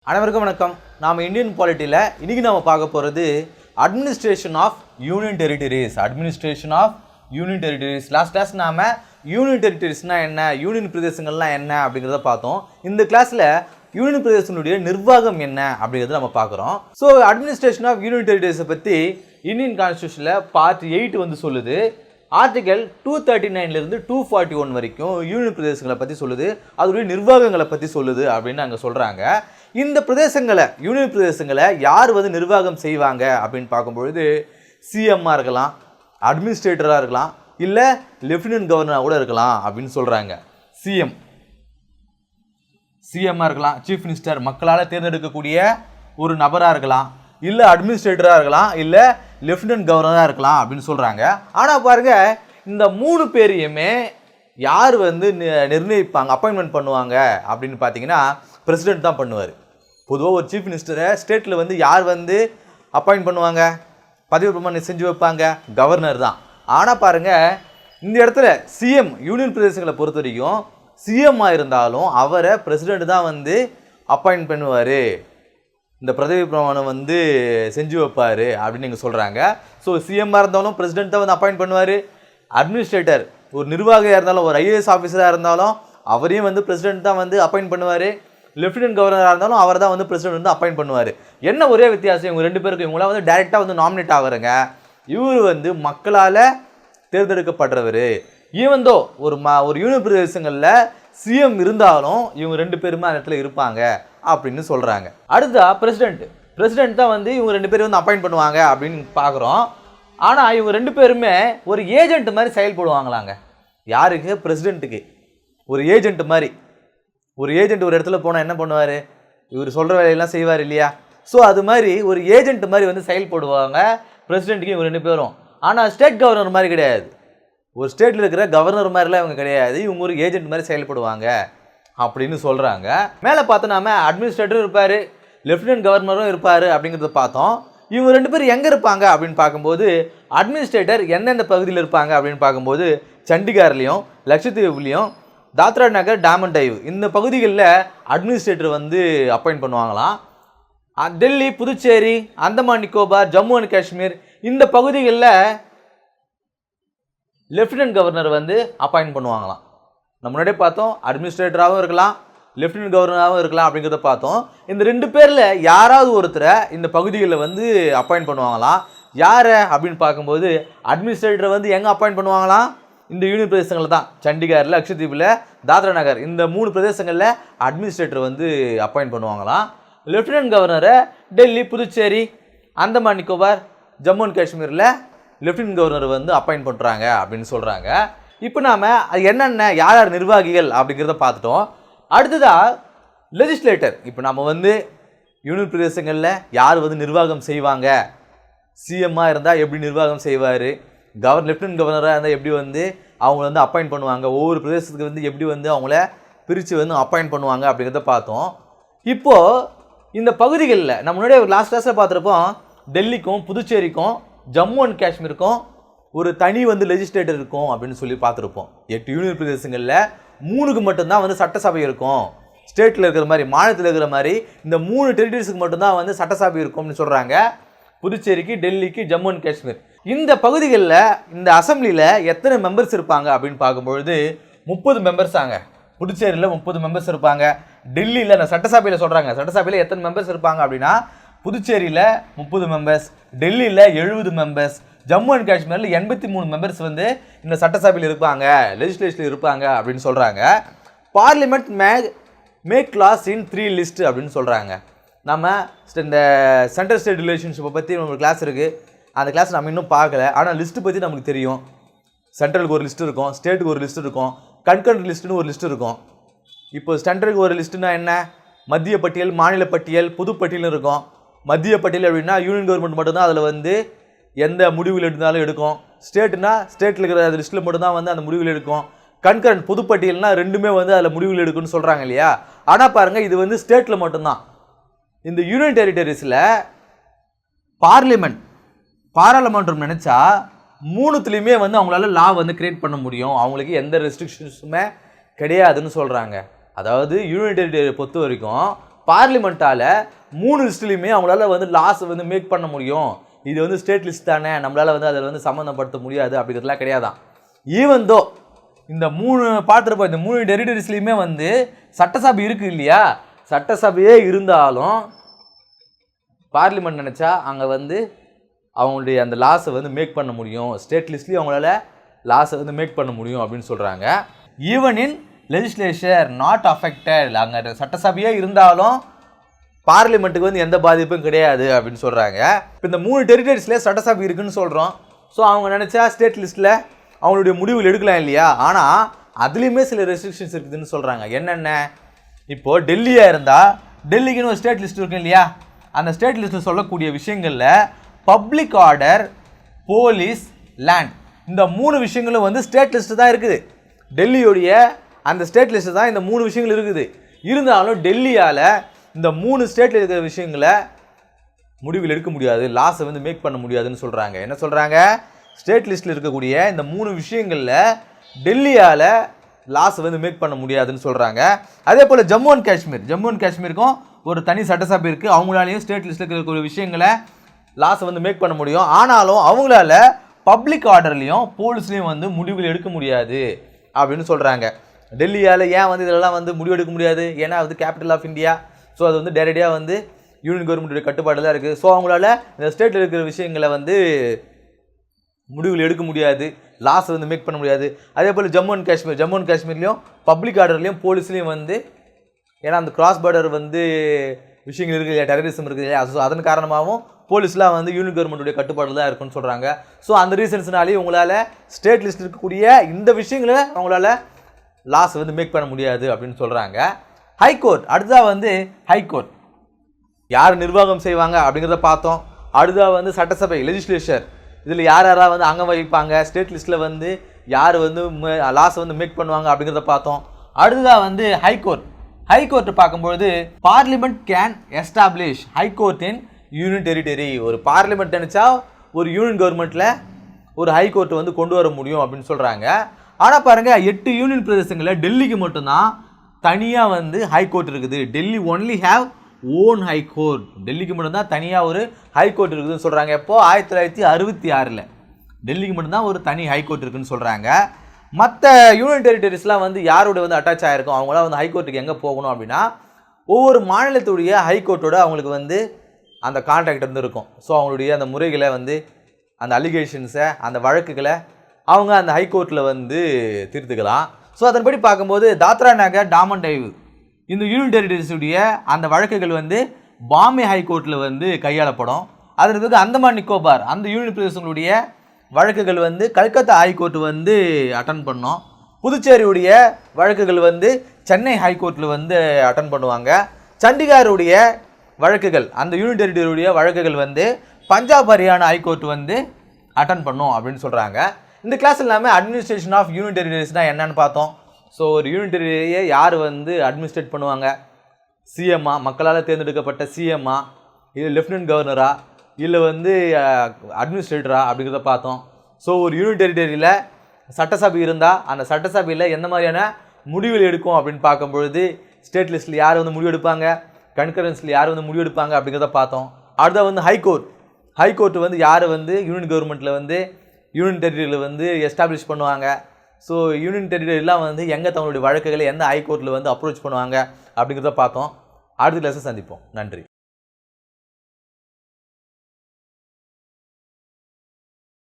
அனைவருக்கும் வணக்கம். நாம் இந்தியன் பாலிட்டியில் இன்றைக்கி நம்ம பார்க்க போகிறது administration of union territories. Last class நாம் யூனியன் டெரிட்டரிஸ்னால் என்ன, யூனியன் பிரதேசங்கள்லாம் என்ன அப்படிங்கிறத பார்த்தோம். இந்த கிளாஸில் யூனியன் பிரதேசனுடைய நிர்வாகம் என்ன அப்படிங்கிறத நம்ம பார்க்குறோம். ஸோ அட்மினிஸ்ட்ரேஷன் ஆஃப் யூனியன் டெரிட்டரிஸை பற்றி இந்தியன் கான்ஸ்டியூஷனில் பார்ட் 8 வந்து சொல்லுது. ஆர்டிகல் 239 241 வரைக்கும் யூனியன் பிரதேசங்களை பற்றி சொல்லுது, அதோடைய நிர்வாகங்களை பற்றி சொல்லுது அப்படின்னு அங்கே சொல்கிறாங்க. இந்த பிரதேசங்களை, யூனியன் பிரதேசங்களை யார் வந்து நிர்வாகம் செய்வாங்க அப்படின்னு பார்க்கும்பொழுது சிஎம்மாக இருக்கலாம், அட்மினிஸ்ட்ரேட்டராக இருக்கலாம், இல்லை லெஃப்டினன்ட் கவர்னராக கூட இருக்கலாம் அப்படின்னு சொல்கிறாங்க. சிஎம்மாக இருக்கலாம், சீஃப் மினிஸ்டர், மக்களால் தேர்ந்தெடுக்கக்கூடிய ஒரு நபராக இருக்கலாம், இல்லை அட்மினிஸ்ட்ரேட்டராக இருக்கலாம், இல்லை லெஃப்டினன்ட் கவர்னராக இருக்கலாம் அப்படின்னு சொல்கிறாங்க. ஆனால் பாருங்கள், இந்த 3 பேரையுமே யார் வந்து நிர்ணயிப்பாங்க, அப்பாயின்மெண்ட் பண்ணுவாங்க அப்படின்னு பார்த்தீங்கன்னா பிரசிடென்ட் தான் பண்ணுவார். பொதுவாக ஒரு சீஃப் மினிஸ்டரை ஸ்டேட்டில் வந்து யார் வந்து அப்பாயின்ட் பண்ணுவாங்க, பதவி பிரமாணம் செஞ்சு வைப்பாங்க, கவர்னர் தான். ஆனால் பாருங்கள், இந்த இடத்துல சிஎம், யூனியன் பிரதேசங்களை பொறுத்த வரைக்கும் சிஎம்மாக இருந்தாலும் அவரை பிரசிடென்ட் தான் வந்து அப்பாயின்ட் பண்ணுவார், இந்த பதவி பிரமாணம் வந்து செஞ்சு வைப்பார் அப்படின்னு நீங்கள் சொல்கிறாங்க. ஸோ சிஎம்மாக இருந்தாலும் பிரசிடென்ட் தான் வந்து அப்பாயின்ட் பண்ணுவார். அட்மினிஸ்ட்ரேட்டர், ஒரு நிர்வாகியாக இருந்தாலும், ஒரு ஐஏஎஸ் ஆஃபீஸராக இருந்தாலும் அவரையும் வந்து பிரசிடென்ட் தான் வந்து அப்பாயின்ட் பண்ணுவார். லெஃப்டினன்ட் கவர்னராக இருந்தாலும் அவரை தான் வந்து பிரசிடென்ட் வந்து அப்பாயின்ட் பண்ணுவார். என்ன ஒரே வித்தியாசம், இவங்க 2 பேருக்கு, இவங்களாம் வந்து டைரெக்டாக வந்து நாமினேட் ஆகுறங்க, இவர் வந்து மக்களால் தேர்ந்தெடுக்கப்படுறவர். ஈவந்தோ ஒரு யூனியன் பிரதேசங்களில் சிஎம் இருந்தாலும் இவங்க 2 பேருமே அந்த இடத்துல இருப்பாங்க அப்படின்னு சொல்கிறாங்க. அடுத்தா பிரசிடென்ட் தான் வந்து இவங்க 2 பேரும் வந்து அப்பாயின்ட் பண்ணுவாங்க அப்படின்னு பார்க்குறோம். ஆனால் இவங்க 2 பேருமே ஒரு ஏஜென்ட் மாதிரி செயல்படுவாங்களாங்க. யாருக்கு? பிரசிடென்ட்டுக்கு. ஒரு ஏஜென்ட் மாதிரி. ஒரு ஏஜென்ட் ஒரு இடத்துல போனால் என்ன பண்ணுவார், இவர் சொல்கிற வேலையெல்லாம் செய்வார் இல்லையா? ஸோ அது மாதிரி ஒரு ஏஜென்ட் மாதிரி வந்து செயல்படுவாங்க பிரசிடென்ட்டுக்கு இவங்க 2 பேரும். ஆனால் ஸ்டேட் கவர்னர் மாதிரி கிடையாது, ஒரு ஸ்டேட்டில் இருக்கிற கவர்னர் மாதிரிலாம் இவங்க கிடையாது, இவங்க ஒரு ஏஜென்ட் மாதிரி செயல்படுவாங்க அப்படின்னு சொல்கிறாங்க. மேலே பார்த்தோம், நாம அட்மினிஸ்ட்ரேட்டரும் இருப்பார், லெஃப்டினன்ட் கவர்னரும் இருப்பார் அப்படிங்கிறத பார்த்தோம். இவங்க 2 பேரும் எங்கே இருப்பாங்க அப்படின்னு பார்க்கும்போது, அட்மினிஸ்ட்ரேட்டர் எந்தெந்த பகுதியில் இருப்பாங்க அப்படின்னு பார்க்கும்போது சண்டிகார்லேயும், லட்சத்தீவுலேயும், தாத்ரா நகர், டாமன் டைவ் இந்த பகுதிகளில் அட்மினிஸ்ட்ரேட்டர் வந்து அப்பாயிண்ட் பண்ணுவாங்களாம். டெல்லி, புதுச்சேரி, அந்தமான் நிக்கோபார், ஜம்மு அண்ட் காஷ்மீர் இந்த பகுதிகளில் லெஃப்டினன்ட் கவர்னர் வந்து அப்பாயிண்ட் பண்ணுவாங்களாம். நம்ம முன்னாடியே பார்த்தோம், அட்மினிஸ்ட்ரேட்டராகவும் இருக்கலாம், லெஃப்டினன்ட் கவர்னராகவும் இருக்கலாம் அப்படிங்கிறத பார்த்தோம். இந்த 2 பேரில் யாராவது ஒருத்தரை இந்த பகுதிகளில் வந்து அப்பாயிண்ட் பண்ணுவாங்களாம். யாரை அப்படின்னு பார்க்கும்போது அட்மினிஸ்ட்ரேட்டரை வந்து எங்கே அப்பாயிண்ட் பண்ணுவாங்களாம், இந்த யூனியன் பிரதேசங்களில் தான். சண்டிகாரில், லட்சத்தீவில், தாத்ரா நகர் இந்த 3 பிரதேசங்களில் அட்மினிஸ்ட்ரேட்டர் வந்து அப்பாயிண்ட் பண்ணுவாங்களாம். லெஃப்டினன்ட் கவர்னரை டெல்லி, புதுச்சேரி, அந்தமான் நிக்கோபார், ஜம்மு அண்ட் காஷ்மீரில் லெஃப்டினன்ட் கவர்னர் வந்து அப்பாயிண்ட் பண்ணுறாங்க அப்படின்னு சொல்கிறாங்க. இப்போ நாம் அது என்னென்ன, யார் யார் நிர்வாகிகள் அப்படிங்கிறத பார்த்துட்டோம். அடுத்ததாக லெஜிஸ்லேட்டர். இப்போ நம்ம வந்து யூனியன் பிரதேசங்களில் யார் வந்து நிர்வாகம் செய்வாங்க, சிஎம்மாக இருந்தால் எப்படி நிர்வாகம் செய்வார், லெஃப்டினன்ட் கவர்னராக இருந்தால் எப்படி வந்து அவங்கள வந்து அப்பாயிண்ட் பண்ணுவாங்க, ஒவ்வொரு பிரதேசத்துக்கு வந்து எப்படி வந்து அவங்கள பிரித்து வந்து அப்பாயிண்ட் பண்ணுவாங்க அப்படிங்கிறத பார்த்தோம். இப்போது இந்த பகுதிகளில் நம்ம முன்னாடியே ஒரு லாஸ்ட் கிளாஸில் பார்த்துருப்போம், டெல்லிக்கும், புதுச்சேரிக்கும், ஜம்மு அண்ட் காஷ்மீருக்கும் ஒரு தனி வந்து லெஜிஸ்லேட்டர் இருக்கும் அப்படின்னு சொல்லி பார்த்துருப்போம். 8 யூனியன் பிரதேசங்களில் 3க்கு மட்டும்தான் வந்து சட்டசபை இருக்கும். ஸ்டேட்டில் இருக்கிற மாதிரி, மாநிலத்தில் இருக்கிற மாதிரி இந்த 3 டெரிட்டரிஸுக்கு மட்டும்தான் வந்து சட்டசபை இருக்கும்னு சொல்கிறாங்க. புதுச்சேரிக்கு, டெல்லிக்கு, ஜம்மு அண்ட் காஷ்மீர் இந்த பகுதிகளில் இந்த அசம்பிளியில் எத்தனை மெம்பர்ஸ் இருப்பாங்க அப்படின்னு பார்க்கும்பொழுது 30 மெம்பர்ஸ் ஆங்க. புதுச்சேரியில் 30 மெம்பர்ஸ் இருப்பாங்க. டெல்லியில், நான் சட்டசபையில் சொல்கிறாங்க, சட்டசபையில் எத்தனை மெம்பர்ஸ் இருப்பாங்க அப்படின்னா புதுச்சேரியில் 30 மெம்பர்ஸ், டெல்லியில் 70 மெம்பர்ஸ், ஜம்மு அண்ட் காஷ்மீரில் 83 மெம்பர்ஸ் வந்து இந்த சட்டசபையில் இருப்பாங்க, லெஜிஸ்லேஷனில் இருப்பாங்க அப்படின்னு சொல்கிறாங்க. பார்லிமெண்ட் மேக் லாஸ் இன் 3 லிஸ்ட் அப்படின்னு சொல்கிறாங்க. நம்ம இந்த சென்ட்ரல் ஸ்டேட் ரிலேஷன்ஷிப்பை பற்றி நம்ம கிளாஸ் இருக்குது, அந்த கிளாஸ் நம்ம இன்னும் பார்க்கல. ஆனால் லிஸ்ட்டு பற்றி நமக்கு தெரியும். சென்ட்ரலுக்கு ஒரு லிஸ்ட்டு இருக்கும், ஸ்டேட்டுக்கு ஒரு லிஸ்ட்டு இருக்கும், கன்கரண்ட் லிஸ்ட்டுன்னு ஒரு லிஸ்ட்டு இருக்கும். இப்போ சென்ட்ரலுக்கு ஒரு லிஸ்ட்டுனா என்ன, மத்திய பட்டியல், மாநில பட்டியல், பொதுப்பட்டியல்னு இருக்கும். மத்திய பட்டியல் அப்படின்னா யூனியன் கவர்மெண்ட் மட்டும்தான் அதில் வந்து எந்த முடிவுகள் எடுத்தாலும் எடுக்கும். ஸ்டேட்டுனா ஸ்டேட்டில் இருக்கிற அந்த லிஸ்ட்டில் மட்டும்தான் வந்து அந்த முடிவுகள் எடுக்கும். கன்கரண்ட், பொதுப்பட்டியல்னா 2மே வந்து அதில் முடிவுகள் எடுக்குன்னு சொல்கிறாங்க இல்லையா? ஆனால் பாருங்கள், இது வந்து ஸ்டேட்டில் மட்டும்தான். இந்த யூனியன் டெரிட்டரிஸில் பாராளுமன்றம் நினச்சா 3த்துலேயுமே வந்து அவங்களால லா வந்து கிரியேட் பண்ண முடியும், அவங்களுக்கு எந்த ரெஸ்ட்ரிக்ஷன்ஸுமே கிடையாதுன்னு சொல்கிறாங்க. அதாவது யூனியன் டெரிட்டரியை பொறுத்த வரைக்கும் பார்லிமெண்ட்டால் 3 லிஸ்ட்லையுமே அவங்களால வந்து லாஸ் வந்து மேக் பண்ண முடியும். இது வந்து ஸ்டேட் லிஸ்ட் தானே, நம்மளால் வந்து அதில் வந்து சம்மந்தப்படுத்த முடியாது அப்படிங்கிறதுலாம் கிடையாதான். ஈவன் தோ இந்த 3 பார்த்துருப்போம், இந்த 3 டெரிட்டரிஸ்லையுமே வந்து சட்டசபை இருக்குது இல்லையா, சட்டசபையே இருந்தாலும் பார்லிமெண்ட் நினச்சா அங்கே வந்து அவங்களுடைய அந்த லாஸை வந்து மேக் பண்ண முடியும். ஸ்டேட் லிஸ்ட்லேயும் அவங்களால லாஸை வந்து மேக் பண்ண முடியும் அப்படின்னு சொல்கிறாங்க. Even in legislature not affected, அங்கே சட்டசபையே இருந்தாலும் பார்லிமெண்ட்டுக்கு வந்து எந்த பாதிப்பும் கிடையாது அப்படின்னு சொல்கிறாங்க. இப்போ இந்த 3 டெரிட்டரிஸில் சட்டசபை இருக்குன்னு சொல்கிறோம். ஸோ அவங்க நினச்சா ஸ்டேட் லிஸ்ட்டில் அவங்களுடைய முடிவுகள் எடுக்கலாம் இல்லையா. ஆனால் அதுலேயுமே சில ரெஸ்ட்ரிக்ஷன்ஸ் இருக்குதுன்னு சொல்கிறாங்க. என்னென்ன, இப்போது டெல்லியாக இருந்தால் டெல்லிக்குன்னு ஒரு ஸ்டேட் லிஸ்ட் இருக்கும் இல்லையா, அந்த ஸ்டேட் லிஸ்ட்டில் சொல்லக்கூடிய விஷயங்களில் பப்ளிக் ஆர்டர், போலீஸ், லேண்ட், இந்த 3 விஷயங்களும் வந்து ஸ்டேட் லிஸ்ட்டு தான் இருக்குது. டெல்லியோடைய அந்த ஸ்டேட் லிஸ்ட்டு தான் இந்த 3 விஷயங்கள் இருக்குது. இருந்தாலும் டெல்லியால் இந்த 3 ஸ்டேட்டில் இருக்கிற விஷயங்களை முடிவுகள் எடுக்க முடியாது, லாஸை வந்து மேக் பண்ண முடியாதுன்னு சொல்கிறாங்க. என்ன சொல்கிறாங்க, ஸ்டேட் லிஸ்ட்டில் இருக்கக்கூடிய இந்த 3 விஷயங்களில் டெல்லியால் லாஸை வந்து மேக் பண்ண முடியாதுன்னு சொல்கிறாங்க. அதே போல் ஜம்மு அண்ட் காஷ்மீருக்கும் ஒரு தனி சட்டசபை இருக்குது. அவங்களாலையும் ஸ்டேட் லிஸ்ட்டில் இருக்கக்கூடிய விஷயங்களை லாஸை வந்து மேக் பண்ண முடியும். ஆனாலும் அவங்களால பப்ளிக் ஆர்டர்லையும் போலீஸ்லையும் வந்து முடிவுகள் எடுக்க முடியாது அப்படின்னு சொல்கிறாங்க. டெல்லியால் ஏன் வந்து இதெல்லாம் வந்து முடிவு எடுக்க முடியாது, ஏன்னா அது கேபிட்டல் ஆஃப் இந்தியா. ஸோ அது வந்து டேரக்டாக வந்து யூனியன் கவர்மெண்ட்டுடைய கட்டுப்பாடு தான் இருக்குது. ஸோ அவங்களால இந்த ஸ்டேட்டில் இருக்கிற விஷயங்களை வந்து முடிவுகள் எடுக்க முடியாது, லாஸ் வந்து மேக் பண்ண முடியாது. அதே போல் ஜம்மு அண்ட் காஷ்மீர்லேயும் பப்ளிக் ஆர்டர்லேயும் போலீஸ்லேயும் வந்து, ஏன்னா அந்த கிராஸ் பார்டர் வந்து விஷயங்கள் இருக்குது இல்லையா, டெரரிசம் இருக்குது இல்லையா, ஸோ அதன் காரணமாகவும் போலீஸ்லாம் வந்து யூனியன் கவர்மெண்ட்டுடைய கட்டுப்பாடு தான் இருக்குன்னு சொல்கிறாங்க. ஸோ அந்த ரீசன்ஸ்னாலே உங்களால் ஸ்டேட் லிஸ்ட் இருக்கக்கூடிய இந்த விஷயங்களை அவங்களால லாஸ் வந்து மேக் பண்ண முடியாது அப்படின்னு சொல்கிறாங்க. ஹைகோர்ட், அடுத்ததாக வந்து ஹைகோர்ட் யார் நிர்வாகம் செய்வாங்க அப்படிங்கிறத பார்த்தோம். அடுத்ததாக வந்து சட்டசபை, லெஜிஸ்லேச்சர், இதில் யாரெல்லாம் வந்து அங்கே வகிப்பாங்க, ஸ்டேட் லிஸ்ட்டில் வந்து யார் வந்து லாஸ் வந்து மேக் பண்ணுவாங்க அப்படிங்கிறத பார்த்தோம். அடுத்ததாக வந்து ஹைகோர்ட் பார்க்கும்பொழுது parliament can establish high court in union territory. ஒரு பார்லிமெண்ட் நினச்சா ஒரு யூனியன் கவர்மெண்ட்டில் ஒரு ஹைகோர்ட் வந்து கொண்டு வர முடியும் அப்படின்னு சொல்கிறாங்க. ஆனால் பாருங்கள், 8 யூனியன் பிரதேசங்களில் டெல்லிக்கு மட்டும்தான் தனியாக வந்து ஹைகோர்ட் இருக்குது. Delhi only have own high court, டெல்லிக்கு மட்டும்தான் தனியாக ஒரு ஹைகோர்ட் இருக்குதுன்னு சொல்கிறாங்க. எப்போது 1966 டெல்லிக்கு மட்டும்தான் ஒரு தனி ஹைகோர்ட் இருக்குதுன்னு சொல்கிறாங்க. மற்ற யூனியன் டெரிட்டரிஸ்லாம் வந்து யாரோட வந்து அட்டாச் ஆகிருக்கும், அவங்களாம் வந்து ஹைகோர்ட்டுக்கு எங்கே போகணும் அப்படின்னா ஒவ்வொரு மாநிலத்துடைய ஹைகோர்ட்டோட அவங்களுக்கு வந்து அந்த கான்ட்ராக்ட் வந்து இருக்கும். ஸோ அவங்களுடைய அந்த முறைகளை வந்து அந்த அலிகேஷன்ஸை அந்த வழக்குகளை அவங்க அந்த ஹைகோர்ட்டில் வந்து தீர்த்துக்கலாம். ஸோ அதன்படி பார்க்கும்போது தாத்ரா நகர் டாமன் டைவ் இந்த யூனியன் டெரிட்டரிஸுடைய அந்த வழக்குகள் வந்து பாம்பே ஹைகோர்ட்டில் வந்து கையாளப்படும். அதற்கு பிறகு அந்தமான் நிக்கோபார் அந்த யூனியன் பிரதேசங்களுடைய வழக்குகள் வந்து கல்கத்தா ஹைகோர்ட் வந்து அட்டன் பண்ணோம். புதுச்சேரியுடைய வழக்குகள் வந்து சென்னை ஹைகோர்ட்டில் வந்து அட்டன் பண்ணுவாங்க. சண்டிகாருடைய வழக்குகள், அந்த யூனியன் டெரிட்டரியுடைய வழக்குகள் வந்து பஞ்சாப் ஹரியானா ஹைகோர்ட் வந்து அட்டன் பண்ணும் அப்படின்னு சொல்கிறாங்க. இந்த கிளாஸ் எல்லாமே அட்மினிஸ்ட்ரேஷன் ஆஃப் யூனியன் டெரிட்டரிஸ்னால் என்னன்னு பார்த்தோம். ஸோ ஒரு யூனியன் டெரிட்டரியை யார் வந்து அட்மினிஸ்ட்ரேட் பண்ணுவாங்க, சிஎம்மா, மக்களால் தேர்ந்தெடுக்கப்பட்ட சிஎம்மா, இல்லை லெஃப்டினன்ட் கவர்னரா, இல்லை வந்து அட்மினிஸ்ட்ரேட்டரா அப்படிங்கிறத பார்த்தோம். ஸோ ஒரு யூனியன் டெரிட்டரியில் சட்டசபை இருந்தால் அந்த சட்டசபையில் எந்த மாதிரியான முடிவுகள் எடுக்கும் அப்படின்னு பார்க்கும்பொழுது ஸ்டேட் லிஸ்ட்டில் யார் வந்து முடிவு எடுப்பாங்க, கன்கரன்ஸில் யார் வந்து முடிவு எடுப்பாங்க அப்படிங்கிறத பார்த்தோம். அடுத்த வந்து ஹைகோர்ட் வந்து யார் வந்து யூனியன் கவர்மெண்ட்டில் வந்து யூனியன் டெரிட்டரியில் வந்து எஸ்டாப்ளிஷ் பண்ணுவாங்க. ஸோ யூனியன் டெரிட்டரிலாம் வந்து எங்கே தங்களுடைய வழக்குகளை எந்த ஹைகோர்ட்டில் வந்து அப்ரோச் பண்ணுவாங்க அப்படிங்கிறத பார்த்தோம். அடுத்த கிளாஸை சந்திப்போம். நன்றி.